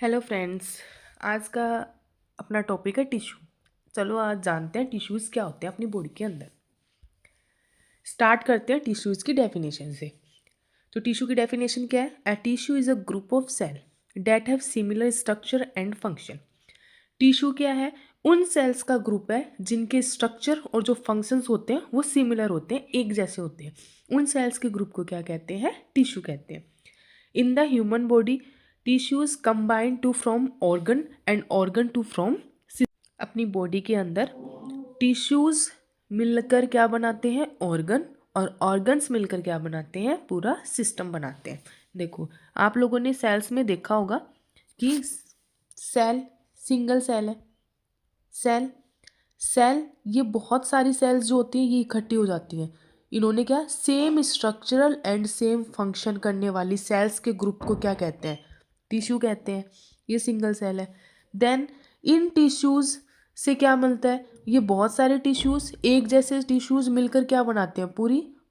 Hello friends. आज का अपना टॉपिक है टिश्यू। चलो आज जानते हैं टिश्यूज़ क्या होते हैं अपनी बॉडी के अंदर। स्टार्ट करते हैं टिश्यूज़ की डेफिनेशन से। तो टिश्यू की डेफिनेशन क्या है? A tissue is a group of cell that have similar structure and function. Tissue क्या है? उन सेल्स का ग्रुप है जिनके स्ट्रक्चर और जो फंक्शंस होते हैं वो सिमिलर होते हैं, एक जैसे होते हैं। उन सेल्स के ग्रुप को क्या कहते हैं? टिश्यू कहते हैं। In the human body, tissues combine to form organ and organ to form अपनी बॉडी के अंदर टिश्यूज मिलकर क्या बनाते हैं? ऑर्गन। और ऑर्गन्स मिलकर क्या बनाते हैं? पूरा सिस्टम बनाते हैं। देखो, आप लोगों ने सेल्स में देखा होगा कि सेल सिंगल सेल है। सेल सेल ये बहुत सारी सेल्स जो होती हैं ये इकट्ठी हो जाती हैं। इन्होंने क्या same structural and same function करने वाली सेल्स के ग्रुप को क्या कहते हैं? टिश्यू कहते हैं। ये सिंगल सेल है। देन इन टिश्यूज से क्या मिलता है? ये बहुत सारे टिश्यूज, एक जैसे टिश्यूज मिलकर क्या बनाते हैं?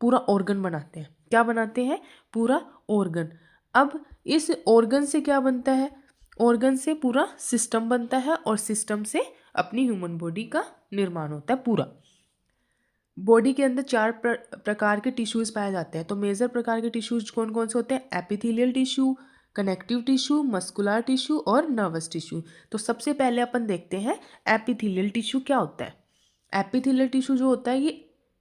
पूरा ऑर्गन बनाते हैं। क्या बनाते हैं? पूरा ऑर्गन। अब इस ऑर्गन से क्या बनता है? ऑर्गन से पूरा सिस्टम बनता है और सिस्टम से अपनी ह्यूमन बॉडी का निर्माण होता है पूरा। बॉडी के अंदर चार प्रकार के टिश्यूज पाए जाते हैं। तो मेजर प्रकार के टिश्यूज कौन कौन से होते हैं? Epithelial tissue, connective tissue, muscular tissue और नर्वस टिश्यू। तो सबसे पहले अपन देखते हैं एपिथेलियल टिश्यू क्या होता है। एपिथेलियल टिश्यू जो होता है ये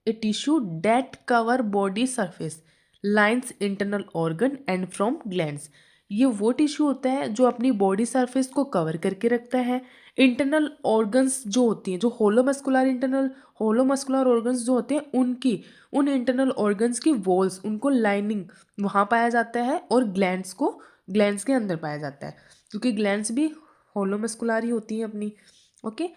a tissue that cover body surface lines internal organ and from glands. ये वो टिश्यू होता है जो अपनी बॉडी सरफेस को कवर करके रखता है। इंटरनल ऑर्गन्स जो होती हैं, जो होलो मस्कुलर ऑर्गन्स जो होते हैं उन इंटरनल ऑर्गन्स की वॉल्स, उनको लाइनिंग वहाँ पाया जाता है। और ग्लैंड्स के अंदर पाया जाता है, क्योंकि ग्लैंड्स भी होलो मस्कुलर ही होती हैं अपनी। ओके,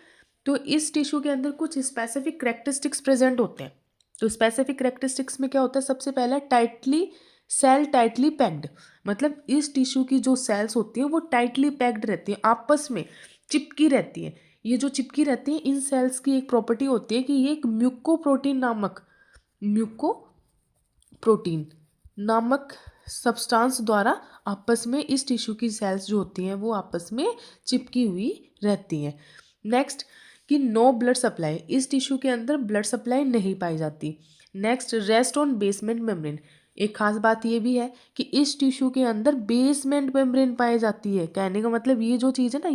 तो इस टिश्यू के अंदर कुछ स्पेसिफिक करेक्टरिस्टिक्स प्रेजेंट होते हैं। तो स्पेसिफिक करेक्टरिस्टिक्स में क्या होता है? सबसे पहला टाइटली पैक्ड। मतलब इस टिश्यू की जो सेल्स होती हैं वो टाइटली पैक्ड रहती हैं, आपस में चिपकी रहती हैं। ये जो चिपकी रहती हैं, इन सेल्स की एक प्रॉपर्टी होती है कि ये एक म्यूकोप्रोटीन नामक सब्सटेंस द्वारा आपस में इस टिश्यू की सेल्स जो होती हैं वो आपस में चिपकी हुई रहती हैं। नेक्स्ट कि नो ब्लड सप्लाई, इस टिश्यू के अंदर ब्लड सप्लाई नहीं पाई जाती। Next rest on basement membrane. एक खास बात ये भी है कि इस टिश्यू के अंदर बेसमेंट मेम्ब्रेन पाई जाती है। कहने का मतलब ये जो चीज़ है ना,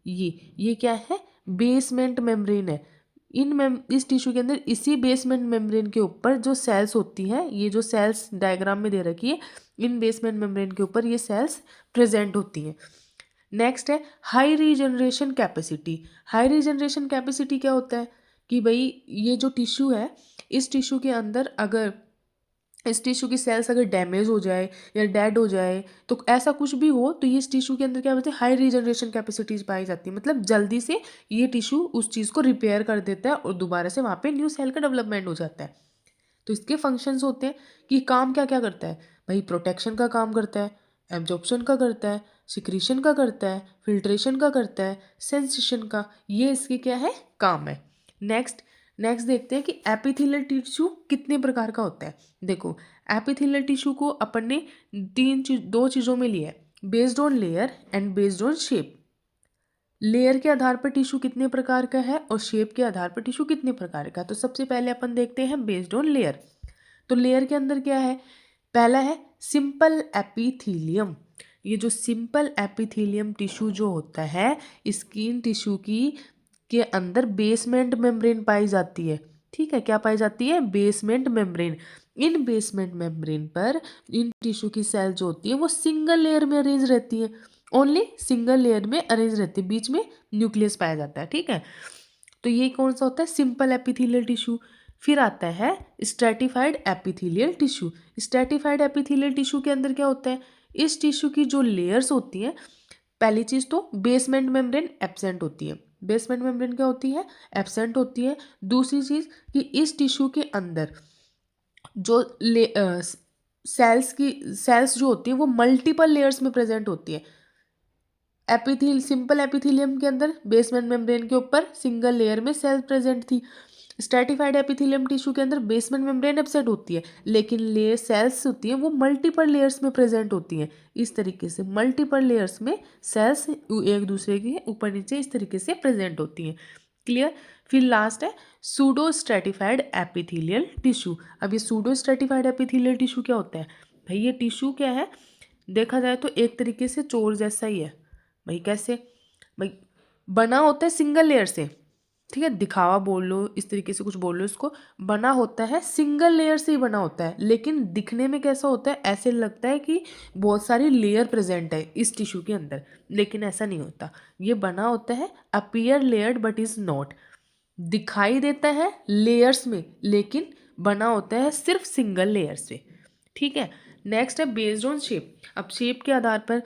ये क्या है? बेसमेंट मेम्ब्रेन है। इस टिश्यू के अंदर इसी बेसमेंट मेम्ब्रेन के ऊपर जो सेल्स होती हैं, ये जो सेल्स डायग्राम में दे रखी है, इन बेसमेंट मेम्ब्रेन के ऊपर ये सेल्स प्रेजेंट होती हैं। नेक्स्ट है high regeneration capacity. High regeneration capacity क्या होता है? कि भाई ये जो टिश्यू है, इस टिश्यू के अंदर अगर इस टिश्यू की सेल्स अगर डैमेज हो जाए या डेड हो जाए, तो ऐसा कुछ भी हो, तो ये इस टिश्यू के अंदर क्या बोलते हैं? हाई रीजनरेशन कैपेसिटीज पाई जाती है। मतलब जल्दी से ये टिश्यू उस चीज़ को रिपेयर कर देता है और दोबारा से वहाँ पे न्यू सेल का डेवलपमेंट हो जाता है। तो इसके फंक्शंस होते हैं कि काम क्या क्या करता है भाई? प्रोटेक्शन का काम करता है, एब्जॉर्प्शन का करता है, सिक्रीशन का करता है, फिल्ट्रेशन का करता है, सेंसेशन का। ये इसके क्या है? काम है। नेक्स्ट देखते हैं कि एपिथेलियल टिश्यू कितने प्रकार का होता है। देखो, एपिथेलियल टिश्यू को अपन ने दो चीज़ों में लिया है, based on layer and based on shape. Layer के आधार पर टिश्यू कितने प्रकार का है और शेप के आधार पर टिश्यू कितने प्रकार का है। तो सबसे पहले अपन देखते हैं बेस्ड ऑन लेयर। तो लेयर के अंदर क्या है? पहला है सिंपल एपिथीलियम। ये जो सिंपल एपिथीलियम टिश्यू जो होता है, स्किन टिश्यू की के अंदर बेसमेंट मेम्ब्रेन पाई जाती है। ठीक है, क्या पाई जाती है? Basement membrane. इन बेसमेंट मेम्ब्रेन पर इन टिश्यू की सेल जो होती है वो सिंगल लेयर में अरेंज रहती है। ओनली सिंगल लेयर में अरेंज रहती है, बीच में न्यूक्लियस पाया जाता है। ठीक है, तो ये कौन सा होता है? Simple epithelial tissue. फिर आता है stratified epithelial tissue. Stratified epithelial tissue के अंदर क्या होता है? इस टिश्यू की जो लेयर्स होती हैं, पहली चीज़ तो बेसमेंट मेम्ब्रेन एब्सेंट होती है। बेसमेंट मेम्ब्रेन क्या होती है? एब्सेंट होती है। दूसरी चीज़ कि इस टिश्यू के अंदर जो सेल्स जो होती है वो मल्टीपल लेयर्स में प्रेजेंट होती है। सिंपल एपिथेलियम के अंदर बेसमेंट मेम्ब्रेन के ऊपर सिंगल लेयर में सेल प्रेजेंट थी। स्ट्रेटिफाइड एपिथेलियम टिश्यू के अंदर बेसमेंट मेम्ब्रेन एब्सेंट होती है, लेकिन लेयर सेल्स होती हैं वो मल्टीपल लेयर्स में प्रेजेंट होती हैं। इस तरीके से मल्टीपल लेयर्स में सेल्स एक दूसरे के ऊपर नीचे इस तरीके से प्रेजेंट होती हैं। क्लियर। फिर लास्ट है सूडो स्ट्रेटिफाइड एपिथेलियल टिश्यू। अब ये सूडो स्ट्रेटिफाइड एपिथेलियल टिश्यू क्या होता है भाई? ये टिश्यू क्या है, देखा जाए तो एक तरीके से चोर जैसा ही है भाई। कैसे भाई? बना होता है सिंगल लेयर से, ठीक है, दिखावा बोल लो, इस तरीके से कुछ बोल लो इसको, बना होता है सिंगल लेयर से ही बना होता है, लेकिन दिखने में कैसा होता है, ऐसे लगता है कि बहुत सारी लेयर प्रेजेंट है इस टिश्यू के अंदर, लेकिन ऐसा नहीं होता। ये बना होता है appear layered but is not, दिखाई देता है लेयर्स में, लेकिन बना होता है सिर्फ सिंगल लेयर से। ठीक है। नेक्स्ट है बेस्ड ऑन शेप। अब शेप के आधार पर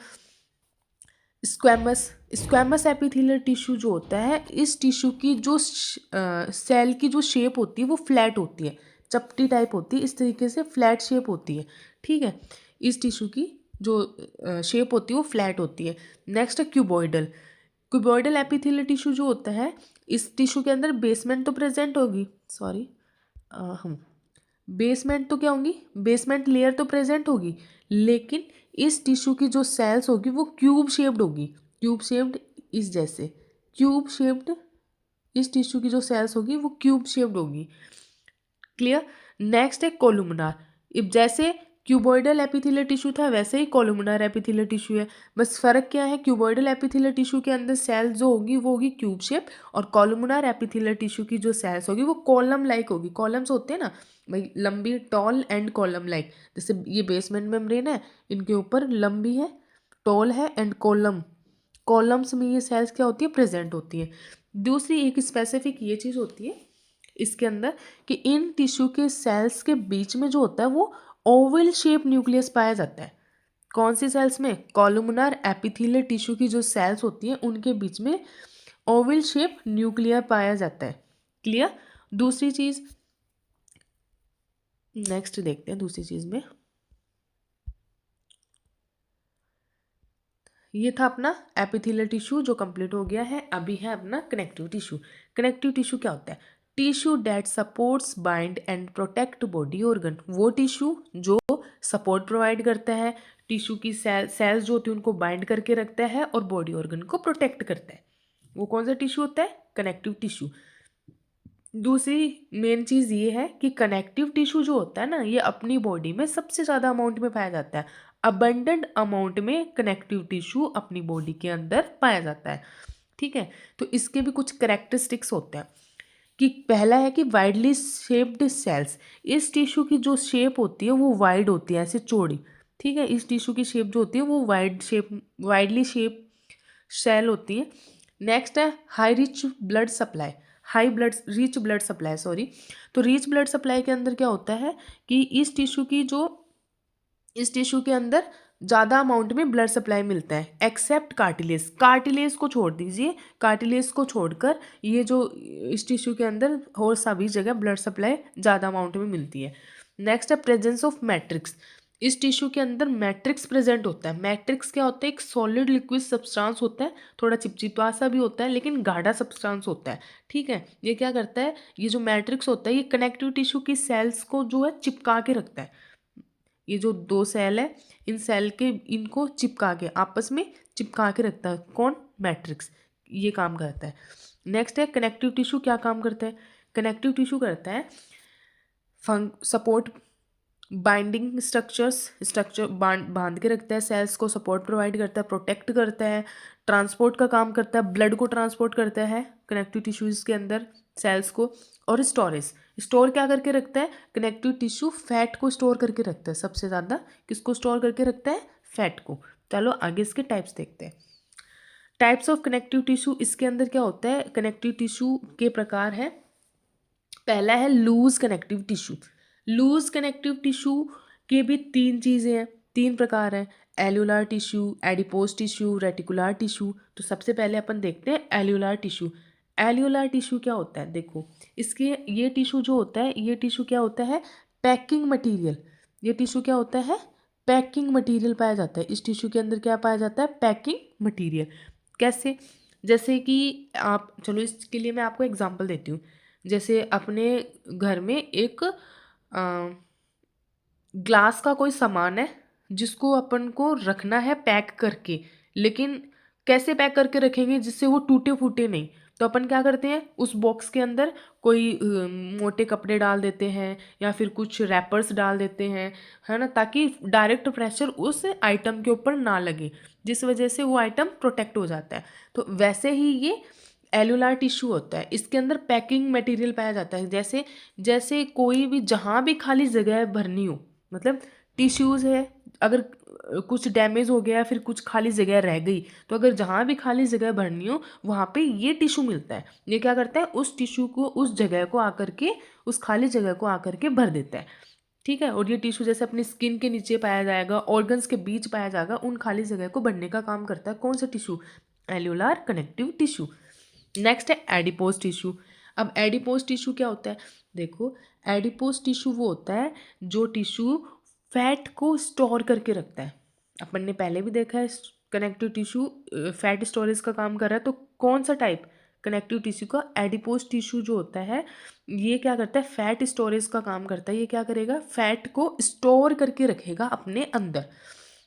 स्क्वैमस एपिथेलियल टिश्यू जो होता है, इस टिश्यू की जो सेल की जो शेप होती है वो फ्लैट होती है, चपटी टाइप होती है, इस तरीके से फ्लैट शेप होती है। ठीक है। इस टिश्यू की जो शेप होती है वो फ्लैट होती है। नेक्स्ट है क्यूबॉइडल। क्यूबॉइडल एपिथेलियल टिश्यू जो होता है, इस टिश्यू के अंदर बेसमेंट तो प्रेजेंट होगी, सॉरी हम बेसमेंट तो क्या होंगी, बेसमेंट लेयर तो प्रेजेंट होगी, लेकिन इस टिश्यू की जो सेल्स होगी वो क्यूब शेप्ड होगी। क्यूब शेप्ड इस जैसे, क्यूब शेप्ड इस टिश्यू की जो सेल्स होगी वो क्यूब शेप्ड होगी। क्लियर। नेक्स्ट है कोलुमनार। अब जैसे क्यूबॉइडल एपिथेलियल टिश्यू था वैसे ही कोलुमनार एपिथेलियल टिश्यू है, बस फर्क क्या है, क्यूबॉइडल एपिथेलियल टिश्यू के अंदर सेल्स जो होगी वो होगी क्यूब शेप, और कोलुमनार एपिथेलियल टिश्यू की जो सेल्स होगी वो कॉलम लाइक होगी। कॉलम्स होते हैं ना भाई, लंबी, टॉल एंड कॉलम लाइक। जैसे ये बेसमेंट मेम्ब्रेन है, इनके ऊपर लंबी है, टॉल है एंड कॉलम, कॉलम्स में ये सेल्स क्या होती है, प्रेजेंट होती है। दूसरी एक स्पेसिफिक ये चीज़ होती है इसके अंदर कि इन टिश्यू के सेल्स के बीच में जो होता है वो ओवल शेप न्यूक्लियस पाया जाता है। कौन सी सेल्स में? कॉलुमनार एपिथेलियल टिश्यू की जो सेल्स होती हैं उनके बीच में ओवल शेप न्यूक्लियर पाया जाता है। क्लियर। दूसरी चीज नेक्स्ट देखते हैं, दूसरी चीज में ये था अपना एपिथेलियल टिश्यू जो कंप्लीट हो गया है। अभी है अपना कनेक्टिव टिश्यू। कनेक्टिव टिश्यू क्या होता है? Tissue that supports bind and protect body organ. वो टिश्यू जो सपोर्ट प्रोवाइड करता है, टिश्यू की सेल्स जो होती है उनको बाइंड करके रखता है और बॉडी ऑर्गन को प्रोटेक्ट करता है, वो कौन सा टिश्यू होता है? Connective tissue. दूसरी मेन चीज़ ये है कि कनेक्टिव टिश्यू जो होता है ना, ये अपनी बॉडी में सबसे ज़्यादा अमाउंट में पाया जाता है। अबंडेंट अमाउंट में कनेक्टिव टिश्यू अपनी बॉडी के अंदर पाया जाता है। ठीक है। तो इसके भी कुछ करेक्टरिस्टिक्स होते हैं कि पहला है कि वाइडली शेप्ड सेल्स। इस टिश्यू की जो शेप होती है वो वाइड होती है, ऐसे चौड़ी। ठीक है। इस टिश्यू की शेप जो होती है वो वाइडली शेप सेल होती है। नेक्स्ट है high rich blood supply. Rich blood supply, sorry. तो रिच ब्लड सप्लाई के अंदर क्या होता है कि इस टिश्यू के अंदर ज़्यादा अमाउंट में ब्लड सप्लाई मिलता है, एक्सेप्ट कार्टिलेज। कार्टिलेज को छोड़ दीजिए, कार्टिलेज को छोड़कर ये जो इस टिश्यू के अंदर और सभी जगह ब्लड सप्लाई ज़्यादा अमाउंट में मिलती है। नेक्स्ट है प्रेजेंस ऑफ मैट्रिक्स। इस टिश्यू के अंदर मैट्रिक्स प्रेजेंट होता है। मैट्रिक्स क्या होता है? एक सॉलिड लिक्विड सब्सटेंस होता है, थोड़ा चिपचिपा सा भी होता है लेकिन गाढ़ा सब्सटेंस होता है। ठीक है। ये क्या करता है, ये जो मैट्रिक्स होता है ये कनेक्टिव टिश्यू की सेल्स को जो है चिपका के रखता है। ये जो दो सेल है, इन सेल के इनको चिपका के आपस में चिपका के रखता है कौन? मैट्रिक्स। ये काम करता है। नेक्स्ट है कनेक्टिव टिश्यू क्या काम करता है? कनेक्टिव टिश्यू करता है सपोर्ट बाइंडिंग स्ट्रक्चर बांध के रखता है, सेल्स को सपोर्ट प्रोवाइड करता है, प्रोटेक्ट करता है, ट्रांसपोर्ट का काम करता है, ब्लड को ट्रांसपोर्ट करता है कनेक्टिव टिश्यूज के अंदर सेल्स को, और स्टोर क्या करके रखता है? कनेक्टिव टिश्यू फैट को स्टोर करके रखता है। सबसे ज़्यादा किसको स्टोर करके रखता है? फैट को। चलो आगे इसके टाइप्स देखते हैं। टाइप्स ऑफ कनेक्टिव टिश्यू, इसके अंदर क्या होता है? कनेक्टिव टिश्यू के प्रकार है। पहला है loose connective tissue. Loose connective tissue के भी तीन चीज़ें हैं, तीन प्रकार हैं, areolar tissue, adipose tissue, reticular tissue. तो सबसे पहले अपन देखते हैं एल्यूलर टिश्यू। एल्यूलर टिश्यू क्या होता है? देखो इसके ये टिश्यू जो होता है, ये टिश्यू क्या होता है? Packing material. ये टिश्यू क्या होता है? पैकिंग मटीरियल पाया जाता है। इस टिश्यू के अंदर क्या पाया जाता है? Packing material. कैसे? जैसे कि आप, चलो इसके लिए मैं आपको एग्जांपल देती हूँ। जैसे अपने घर में एक ग्लास का कोई सामान है जिसको अपन को रखना है पैक करके, लेकिन कैसे पैक करके रखेंगे जिससे वो टूटे फूटे नहीं। तो अपन क्या करते हैं, उस बॉक्स के अंदर कोई मोटे कपड़े डाल देते हैं या फिर कुछ रैपर्स डाल देते हैं, है ना, ताकि डायरेक्ट प्रेशर उस आइटम के ऊपर ना लगे, जिस वजह से वो आइटम प्रोटेक्ट हो जाता है। तो वैसे ही ये एलुलार टिश्यू होता है, इसके अंदर पैकिंग मटेरियल पाया जाता है। जैसे जैसे कोई भी जहाँ भी खाली जगह भरनी हो, मतलब टिश्यूज़ है, अगर कुछ डैमेज हो गया फिर कुछ खाली जगह रह गई, तो अगर जहाँ भी खाली जगह भरनी हो वहाँ पे ये टिश्यू मिलता है। ये क्या करता है, उस टिश्यू को, उस जगह को आकर के, उस खाली जगह को आकर के भर देता है। ठीक है, और ये टिश्यू जैसे अपनी स्किन के नीचे पाया जाएगा, ऑर्गन्स के बीच पाया जाएगा, उन खाली जगह को भरने का काम करता है कौन सा टिश्यू, एल्यूलर कनेक्टिव टिश्यू। नेक्स्ट है एडिपोज टिश्यू। अब एडिपोज टिश्यू क्या होता है, देखो एडिपोज टिश्यू वो होता है जो टिश्यू फैट को स्टोर करके रखता है। अपन ने पहले भी देखा है कनेक्टिव टिश्यू फैट स्टोरेज का काम कर रहा है, तो कौन सा टाइप, कनेक्टिव टिश्यू का एडिपोज टिश्यू जो होता है ये क्या करता है, फैट स्टोरेज का काम करता है। ये क्या करेगा, फैट को स्टोर करके रखेगा अपने अंदर।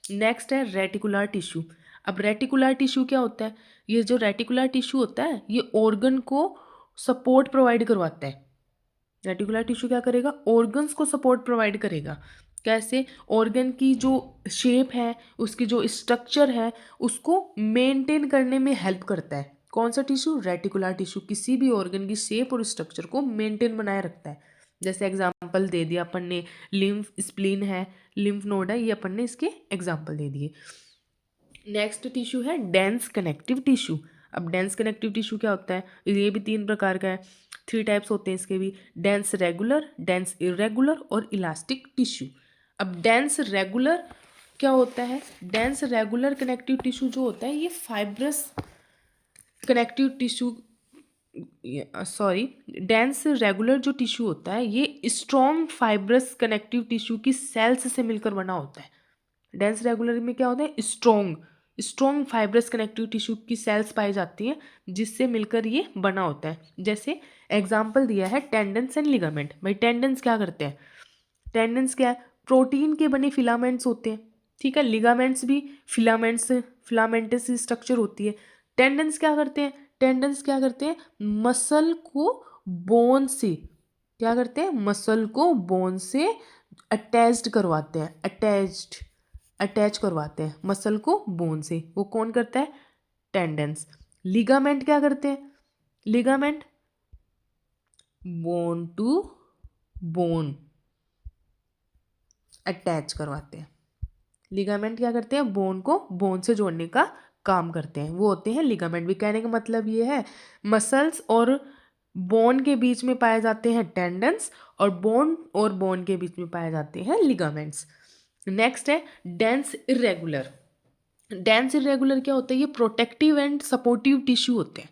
नेक्स्ट है रेटिकुलर टिश्यू। अब रेटिकुलर टिश्यू क्या होता है, ये जो रेटिकुलर टिश्यू होता है ये ऑर्गन को सपोर्ट प्रोवाइड करवाता है। रेटिकुलर टिश्यू क्या करेगा, ऑर्गन्स को सपोर्ट प्रोवाइड करेगा। कैसे, ऑर्गन की जो शेप है, उसकी जो स्ट्रक्चर है, उसको मेंटेन करने में हेल्प करता है। कौन सा टिश्यू, रेटिकुलर टिश्यू, किसी भी ऑर्गन की शेप और स्ट्रक्चर को मेंटेन बनाए रखता है। जैसे एग्जांपल दे दिया अपन ने, लिम्फ स्प्लीन है, लिम्फ नोड है, ये अपन ने इसके एग्जांपल दे दिए। नेक्स्ट टिश्यू है डेंस कनेक्टिव टिश्यू। अब डेंस कनेक्टिव टिश्यू क्या होता है, ये भी 3 प्रकार का है, 3 टाइप्स होते हैं इसके भी, डेंस रेगुलर, डेंस इरेगुलर और इलास्टिक टिश्यू। अब डेंस रेगुलर क्या होता है, डेंस रेगुलर कनेक्टिव टिश्यू जो होता है ये fibrous connective tissue, sorry, dense regular जो टिश्यू होता है ये स्ट्रॉन्ग फाइब्रस कनेक्टिव टिश्यू की सेल्स से मिलकर बना होता है। डेंस रेगुलर में क्या होता है, स्ट्रॉन्ग फाइब्रस कनेक्टिव टिश्यू की सेल्स पाई जाती हैं जिससे मिलकर ये बना होता है। जैसे एग्जाम्पल दिया है टेंडन्स एंड लिगामेंट। भाई टेंडन्स क्या करते हैं, टेंडन्स क्या है, प्रोटीन के बने फिलामेंट्स होते हैं। ठीक है, लिगामेंट्स भी फिलामेंटस स्ट्रक्चर होती है। टेंडन्स क्या करते हैं, टेंडन्स क्या करते हैं, मसल को बोन से, क्या करते हैं, मसल को बोन से अटैच्ड करवाते हैं, अटैच करवाते हैं मसल को बोन से। वो कौन करता है, टेंडेंस। लिगामेंट क्या करते हैं, ligament bone to bone attach करवाते हैं। लिगामेंट क्या करते हैं, बोन को बोन से जोड़ने का काम करते हैं, वो होते हैं लिगामेंट। भी कहने का मतलब ये है, मसल्स और बोन के बीच में पाए जाते हैं टेंडन्स, और बोन के बीच में पाए जाते हैं लिगामेंट्स। नेक्स्ट है डेंस इरेगुलर। डेंस इरेगुलर क्या होता है, ये प्रोटेक्टिव एंड सपोर्टिव टिश्यू होते हैं।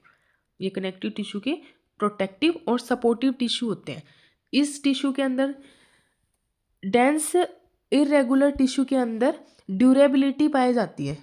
ये कनेक्टिव टिश्यू के प्रोटेक्टिव और सपोर्टिव टिश्यू होते हैं। इस टिश्यू के अंदर, डेंस इरेगुलर टिश्यू के अंदर ड्यूरेबिलिटी पाई जाती है।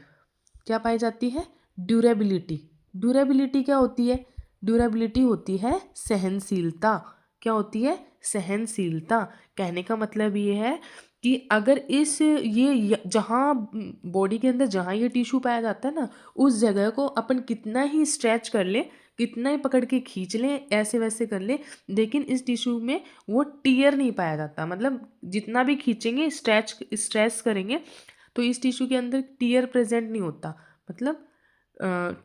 क्या पाई जाती है, ड्यूरेबिलिटी। ड्यूरेबिलिटी क्या होती है, ड्यूरेबिलिटी होती है सहनशीलता। क्या होती है, सहनशीलता। कहने का मतलब ये है कि अगर ये जहाँ बॉडी के अंदर जहाँ ये टिश्यू पाया जाता है ना, उस जगह को अपन कितना ही स्ट्रेच कर ले, कितना ही पकड़ के खींच लें, ऐसे वैसे कर ले, लेकिन इस टिश्यू में वो टियर नहीं पाया जाता। मतलब जितना भी खींचेंगे, स्ट्रेच करेंगे, तो इस टिश्यू के अंदर टियर प्रेजेंट नहीं होता। मतलब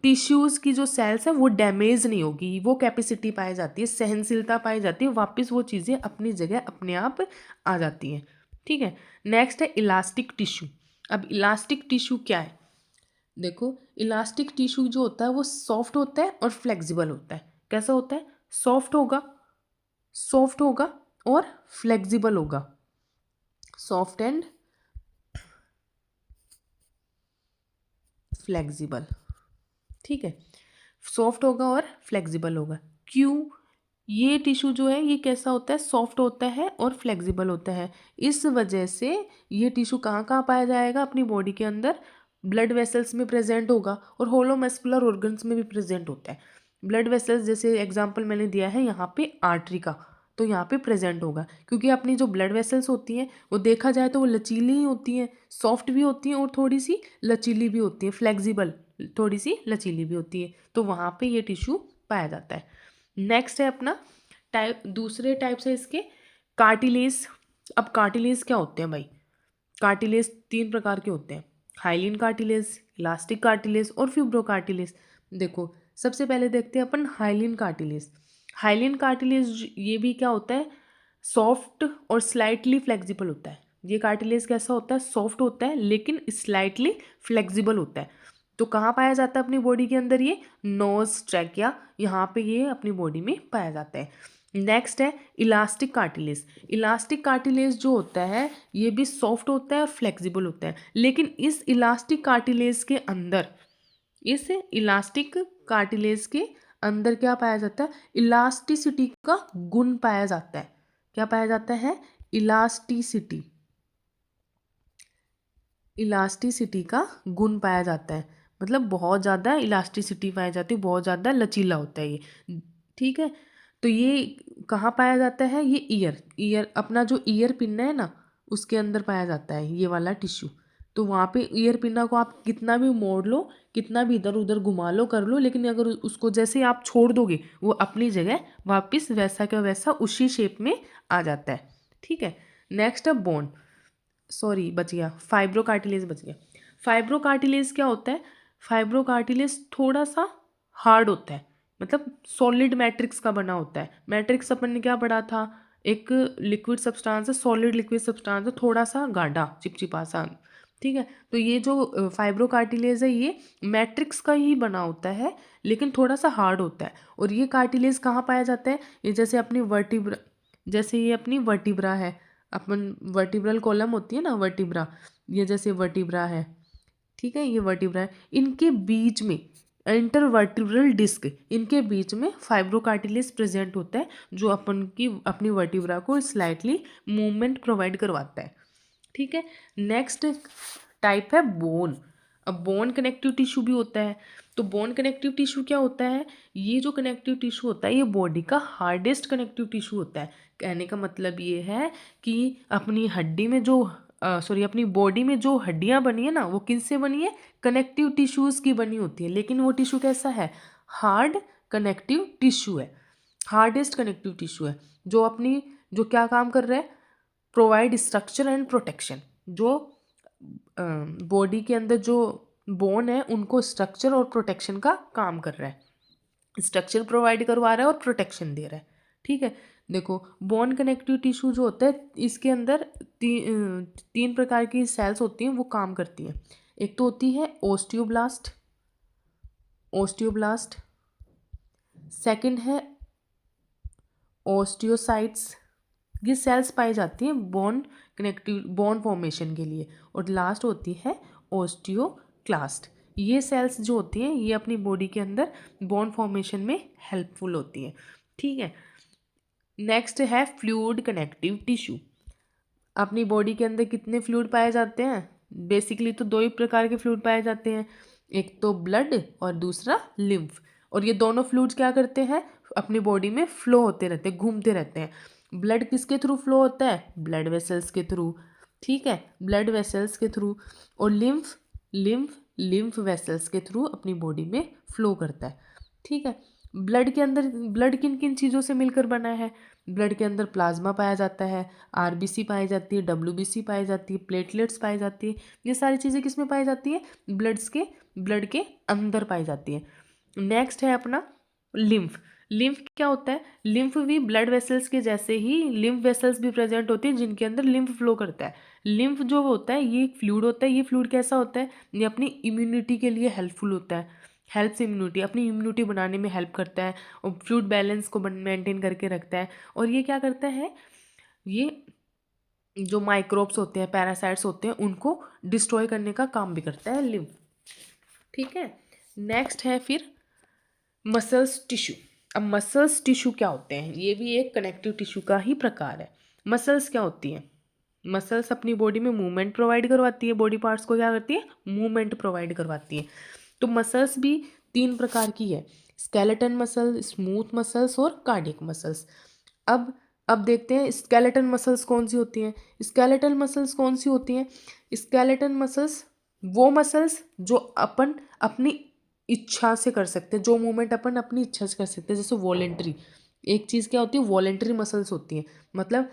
टिश्यूज़ की जो सेल्स है वो डैमेज नहीं होगी, वो कैपेसिटी पाई जाती है, सहनशीलता पाई जाती है, वापस वो चीज़ें अपनी जगह अपने आप आ जाती हैं। ठीक है, नेक्स्ट है इलास्टिक टिश्यू। अब इलास्टिक टिश्यू क्या है, देखो इलास्टिक टिश्यू जो होता है वो सॉफ्ट होता है और फ्लेक्सिबल होता है। कैसा होता है, सॉफ्ट होगा और फ्लेक्सिबल होगा। सॉफ्ट एंड फ्लेक्सिबल, ठीक है, सॉफ्ट होगा और फ्लेक्सिबल होगा। क्यों, ये टिश्यू जो है ये कैसा होता है, सॉफ्ट होता है और फ्लेक्सिबल होता है। इस वजह से ये टिश्यू कहाँ कहाँ पाया जाएगा अपनी बॉडी के अंदर, ब्लड वेसल्स में प्रेजेंट होगा और होलो मस्कुलर ऑर्गन्स में भी प्रेजेंट होता है। ब्लड वेसल्स जैसे एग्जांपल मैंने दिया है यहाँ पे आर्टरी का, तो यहाँ पे प्रेजेंट होगा, क्योंकि अपनी जो ब्लड वेसल्स होती हैं वो देखा जाए तो वो लचीली ही होती हैं, सॉफ्ट भी होती हैं और थोड़ी सी लचीली भी होती है, फ्लेक्सिबल, थोड़ी सी लचीली भी होती है, तो वहाँ पे ये टिश्यू पाया जाता है। नेक्स्ट है अपना टाइप, दूसरे टाइप्स है इसके कार्टिलेज। अब कार्टिलेज क्या होते हैं भाई? कार्टिलेज 3 प्रकार के होते हैं, हाइलिन कार्टिलेज, इलास्टिक कार्टिलेज और फिब्रो कार्टिलेज। देखो सबसे पहले देखते हैं अपन हाइलिन कार्टिलेज। हाइलिन कार्टिलेज ये भी क्या होता है, सॉफ्ट और स्लाइटली फ्लेक्सिबल होता है। ये कार्टिलेज कैसा होता है, सॉफ्ट होता है लेकिन स्लाइटली फ्लेक्सिबल होता है। तो कहाँ पाया जाता है अपनी बॉडी के अंदर? ये नोज, ट्रैकिया, यहाँ पे ये अपनी बॉडी में पाया जाता है। नेक्स्ट है इलास्टिक कार्टिलेज। इलास्टिक कार्टिलेज जो होता है ये भी सॉफ्ट होता है और फ्लेक्सिबल होता है, लेकिन इस इलास्टिक कार्टिलेज के अंदर, इस इलास्टिक कार्टिलेज के अंदर क्या पाया जाता है? इलास्टिसिटी का गुण पाया जाता है। क्या पाया जाता है? इलास्टिसिटी, इलास्टिसिटी का गुण पाया जाता है, मतलब बहुत ज़्यादा इलास्टिसिटी पाई जाती है, बहुत ज़्यादा लचीला होता है ये, ठीक है। तो ये कहाँ पाया जाता है? ये ईयर अपना जो ईयर पिन है ना, उसके अंदर पाया जाता है ये वाला टिश्यू। तो वहाँ पे ईयर पिन्ना को आप कितना भी मोड़ लो, कितना भी इधर उधर घुमा लो, कर लो, लेकिन अगर उसको जैसे ही आप छोड़ दोगे वो अपनी जगह वापस वैसा का वैसा उसी शेप में आ जाता है, ठीक है। नेक्स्ट है बोन, सॉरी बच गया, फाइब्रो कार्टिलेज बच गया। फाइब्रो कार्टिलेज क्या होता है? फाइब्रो कार्टिलेज थोड़ा सा हार्ड होता है, मतलब सॉलिड मैट्रिक्स का बना होता है। मैट्रिक्स अपन ने क्या पढ़ा था? एक लिक्विड सब्सटेंस है, सॉलिड लिक्विड सब्सटेंस है, थोड़ा सा गाढ़ा चिपचिपा सा, ठीक है। तो ये जो फाइब्रो कार्टिलेज है ये मैट्रिक्स का ही बना होता है, लेकिन थोड़ा सा हार्ड होता है। और ये कार्टिलेज कहाँ पाया जाता है? ये जैसे अपनी वर्टिब्रा, जैसे ये अपनी वर्टिब्रा है, अपन वर्टिब्रल कॉलम होती है ना, वर्टिब्रा, ये जैसे वर्टिब्रा है, ठीक है, ये वर्टिब्रा है, इनके बीच में इंटरवर्टिब्रल डिस्क, इनके बीच में फाइब्रोकार्टिलेज प्रेजेंट होता है, जो अपन की अपनी वर्टिब्रा को स्लाइटली मूवमेंट प्रोवाइड करवाता है, ठीक है। नेक्स्ट टाइप है बोन। अब बोन कनेक्टिव टिश्यू भी होता है। तो बोन कनेक्टिव टिश्यू क्या होता है? ये जो कनेक्टिव टिश्यू होता है ये बॉडी का हार्डेस्ट कनेक्टिव टिश्यू होता है। कहने का मतलब ये है कि अपनी हड्डी में जो अपनी बॉडी में जो हड्डियां बनी है ना, वो किनसे बनी है? कनेक्टिव टिश्यूज़ की बनी होती है, लेकिन वो टिश्यू कैसा है? हार्ड कनेक्टिव टिश्यू है, हार्डेस्ट कनेक्टिव टिश्यू है, जो अपनी जो क्या काम कर रहा है? Provide structure and protection. जो बॉडी के अंदर जो बोन है उनको स्ट्रक्चर और प्रोटेक्शन का काम कर रहा है, स्ट्रक्चर प्रोवाइड करवा रहा है और प्रोटेक्शन दे रहा है, ठीक है। देखो बोन कनेक्टिव टिश्यू जो होता है इसके अंदर तीन प्रकार की सेल्स होती हैं, वो काम करती हैं। एक तो होती है ओस्टियोब्लास्ट, ओस्टियोब्लास्ट, सेकंड है ओस्टियोसाइट्स, ये सेल्स पाई जाती हैं बोन कनेक्टिव बोन फॉर्मेशन के लिए, और लास्ट होती है ओस्टियोक्लास्ट। ये सेल्स जो होती हैं ये अपनी बॉडी के अंदर बोन फॉर्मेशन में हेल्पफुल होती हैं, ठीक है। नेक्स्ट है फ्लूइड कनेक्टिव टिश्यू। अपनी बॉडी के अंदर कितने फ्लूइड पाए जाते हैं? बेसिकली तो 2 ही प्रकार के फ्लूइड पाए जाते हैं, एक तो ब्लड और दूसरा लिम्फ। और ये दोनों फ्लूइड्स क्या करते हैं? अपनी बॉडी में फ्लो होते रहते हैं, घूमते रहते हैं। ब्लड किसके थ्रू फ्लो होता है? ब्लड वेसल्स के थ्रू, ठीक है, ब्लड वेसल्स के थ्रू। और लिम्फ, लिम्फ वेसल्स के थ्रू अपनी बॉडी में फ्लो करता है, ठीक है। ब्लड के अंदर, ब्लड किन किन चीज़ों से मिलकर बना है? ब्लड के अंदर प्लाज्मा पाया जाता है, आरबीसी पाई जाती है, डब्ल्यूबीसी पाई जाती है, प्लेटलेट्स पाई जाती है। ये सारी चीज़ें किस में पाई जाती है? ब्लड के अंदर पाई जाती है। नेक्स्ट है अपना लिम्फ। लिम्फ क्या होता है? लिम्फ भी ब्लड वेसल्स के जैसे ही लिम्फ वेसल्स भी प्रेजेंट होती है जिनके अंदर लिम्फ फ्लो करता है। लिम्फ जो होता है ये फ्लूइड होता है। ये फ्लूइड कैसा होता है? ये अपनी इम्यूनिटी के लिए हेल्पफुल होता है, हेल्प्स इम्यूनिटी, अपनी इम्यूनिटी बनाने में हेल्प करता है और फ्लूइड बैलेंस को मेंटेन करके रखता है। और ये क्या करता है? ये जो माइक्रोब्स होते हैं, पैरासाइट्स होते हैं, उनको डिस्ट्रॉय करने का काम भी करता है लिम्फ, ठीक है। नेक्स्ट है फिर मसल्स टिश्यू। अब मसल्स टिश्यू क्या होते हैं? ये भी एक कनेक्टिव टिश्यू का ही प्रकार है। मसल्स क्या होती हैं? मसल्स अपनी बॉडी में मूवमेंट प्रोवाइड करवाती है, बॉडी पार्ट्स को क्या करती है? मूवमेंट प्रोवाइड करवाती है। तो मसल्स भी 3 प्रकार की है, स्केलेटन मसल, स्मूथ मसल्स और कार्डियक मसल्स। अब देखते हैं स्केलेटन मसल्स कौन सी होती हैं। स्केलेटन मसल्स कौन सी होती हैं? स्केलेटन मसल्स वो मसल्स जो अपन अपनी इच्छा से कर सकते हैं, जो मूवमेंट अपन अपनी इच्छा से कर सकते हैं। जैसे वॉलेंट्री, एक चीज़ क्या होती है, वॉलेंट्री मसल्स होती हैं। मतलब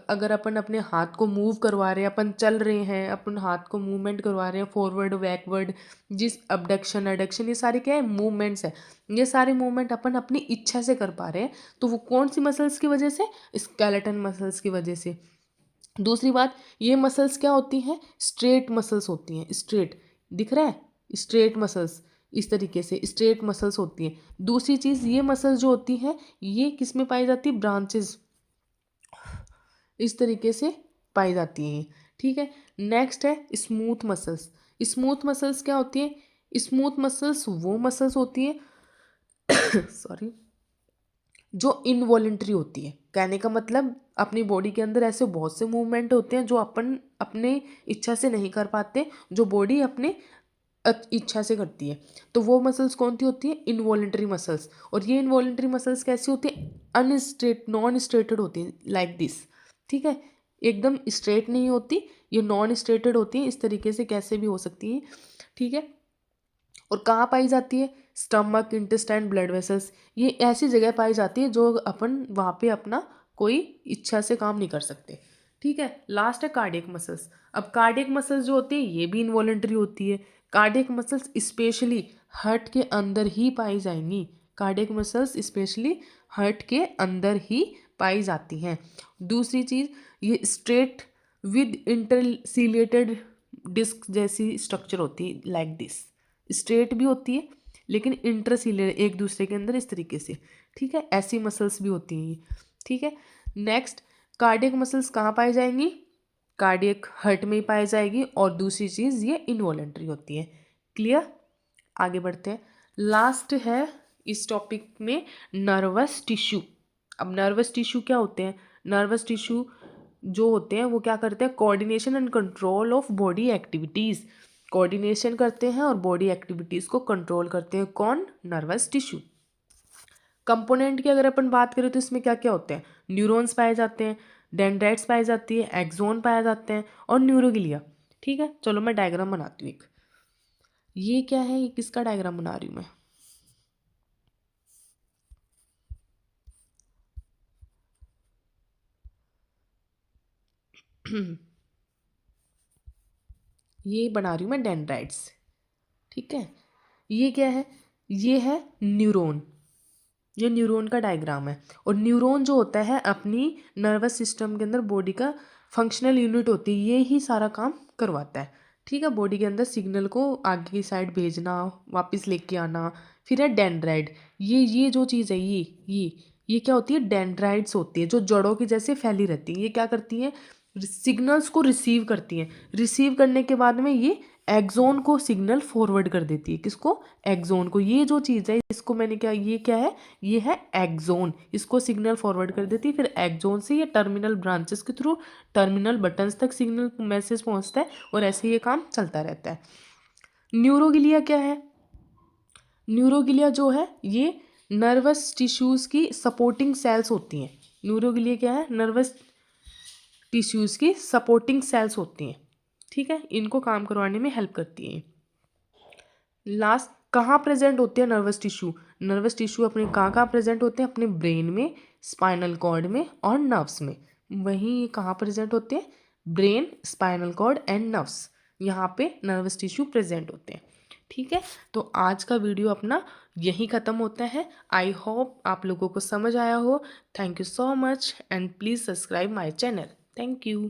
अगर अपन अपने हाथ को मूव करवा रहे हैं, अपन चल रहे हैं, अपन हाथ को मूवमेंट करवा रहे हैं, फॉरवर्ड बैकवर्ड, जिस अबडक्शन एडक्शन, ये सारे क्या है, मूवमेंट्स है। ये सारे मूवमेंट अपन अपनी इच्छा से कर पा रहे हैं, तो वो कौन सी मसल्स की वजह से? स्केलेटन मसल्स की वजह से। दूसरी बात, ये मसल्स क्या होती हैं? स्ट्रेट मसल्स होती हैं। स्ट्रेट दिख रहा है, स्ट्रेट मसल्स, इस तरीके से स्ट्रेट मसल्स होती हैं। दूसरी चीज़, ये मसल्स जो होती हैं ये किस में पाई जाती है? ब्रांचेस, इस तरीके से पाई जाती हैं। ठीक है, नेक्स्ट है स्मूथ मसल्स। स्मूथ मसल्स क्या होती हैं? स्मूथ मसल्स वो मसल्स होती हैं सॉरी, जो इनवॉलेंट्री होती है। कहने का मतलब अपनी बॉडी के अंदर ऐसे बहुत से मूवमेंट होते हैं जो अपन अपने इच्छा से नहीं कर पाते, जो बॉडी अपने इच्छा से करती है। तो वो मसल्स कौन सी होती है? Involuntary muscles. और ये इनवॉलेंट्री मसल्स कैसी होती है? नॉन स्ट्रेटेड होती है, लाइक दिस। ठीक है, एकदम स्ट्रेट नहीं होती, ये नॉन स्ट्रेटेड होती है, इस तरीके से कैसे भी हो सकती है। ठीक है, और कहाँ पाई जाती है? स्टमक, इंटेस्टाइन, ब्लड वेसल्स, ये ऐसी जगह पाई जाती है जो अपन वहाँ पे अपना कोई इच्छा से काम नहीं कर सकते। ठीक है, लास्ट है कार्डियक मसल्स। अब कार्डियक मसल्स जो होती है ये भी इनवॉलेंट्री होती है। कार्डियक मसल्स स्पेशली हार्ट के अंदर ही पाई जाएंगी। कार्डियक मसल्स स्पेशली हार्ट के अंदर ही पाई जाती हैं। दूसरी चीज़, ये स्ट्रेट विद इंटरसिलेटेड डिस्क जैसी स्ट्रक्चर होती है, लाइक दिस। स्ट्रेट भी होती है लेकिन इंटरसिलर एक दूसरे के अंदर इस तरीके से। ठीक है, ऐसी मसल्स भी होती हैं। ठीक है, नेक्स्ट, कार्डियक मसल्स कहाँ पाई जाएंगी? कार्डियक हर्ट में ही पाई जाएगी। और दूसरी चीज़, ये इनवॉलेंट्री होती है। क्लियर? आगे बढ़ते हैं। लास्ट है इस टॉपिक में नर्वस टिश्यू। अब नर्वस टिश्यू क्या होते हैं? नर्वस टिश्यू जो होते हैं वो क्या करते हैं? Coordination and control of body activities, coordination करते हैं और बॉडी एक्टिविटीज़ को कंट्रोल करते हैं। कौन? Nervous tissue. कंपोनेंट की अगर अपन बात करें तो इसमें क्या क्या होते हैं? न्यूरॉन्स पाए जाते हैं, डेंड्राइट्स पाई जाती है, एक्सोन पाए जाते हैं और न्यूरोगिलिया। ठीक है, चलो मैं डायग्राम बनाती हूँ एक। ये क्या है? ये किसका डायग्राम बना रही हूँ मैं? ये बना रही हूँ मैं डेंड्राइट्स। ठीक है, ये क्या है? ये है न्यूरॉन। ये न्यूरॉन का डायग्राम है। और न्यूरॉन जो होता है अपनी नर्वस सिस्टम के अंदर बॉडी का फंक्शनल यूनिट होती है, ये ही सारा काम करवाता है। ठीक है, बॉडी के अंदर सिग्नल को आगे की साइड भेजना, वापस लेके आना। फिर है डेंड्राइट। ये जो चीज़ है, ये क्या होती है? डेंड्राइट्स होती है, जो जड़ों की जैसे फैली रहती है। ये क्या करती हैं? सिग्नल्स को रिसीव करती हैं। रिसीव करने के बाद में ये एक्सोन को सिग्नल फॉरवर्ड कर देती है। किसको? एक्सोन को। ये जो चीज़ है इसको मैंने क्या, ये क्या है? ये है एक्सोन। इसको सिग्नल फॉरवर्ड कर देती है। फिर एक्सोन से ये टर्मिनल ब्रांचेस के थ्रू टर्मिनल बटन्स तक सिग्नल मैसेज पहुंचता है और ऐसे ये काम चलता रहता है। न्यूरोगिलिया क्या है? न्यूरोगिलिया जो है ये नर्वस टिश्यूज़ की सपोर्टिंग सेल्स होती हैं। न्यूरोगिलिया क्या है? नर्वस टिश्यूज़ की सपोर्टिंग सेल्स होती हैं। ठीक है, इनको काम करवाने में हेल्प करती हैं। लास्ट, कहाँ प्रेजेंट होते हैं नर्वस टिश्यू? नर्वस टिश्यू अपने कहाँ प्रेजेंट होते हैं? अपने ब्रेन में, स्पाइनल कॉर्ड में और नर्व्स में। वहीं ये कहाँ प्रेजेंट होते हैं? Brain, spinal cord and nerves, यहाँ पे नर्वस टिश्यू प्रेजेंट होते हैं। ठीक है, तो आज का वीडियो अपना यहीं ख़त्म होता है। आई होप आप लोगों को समझ आया हो। Thank you so much and please subscribe my channel. Thank you.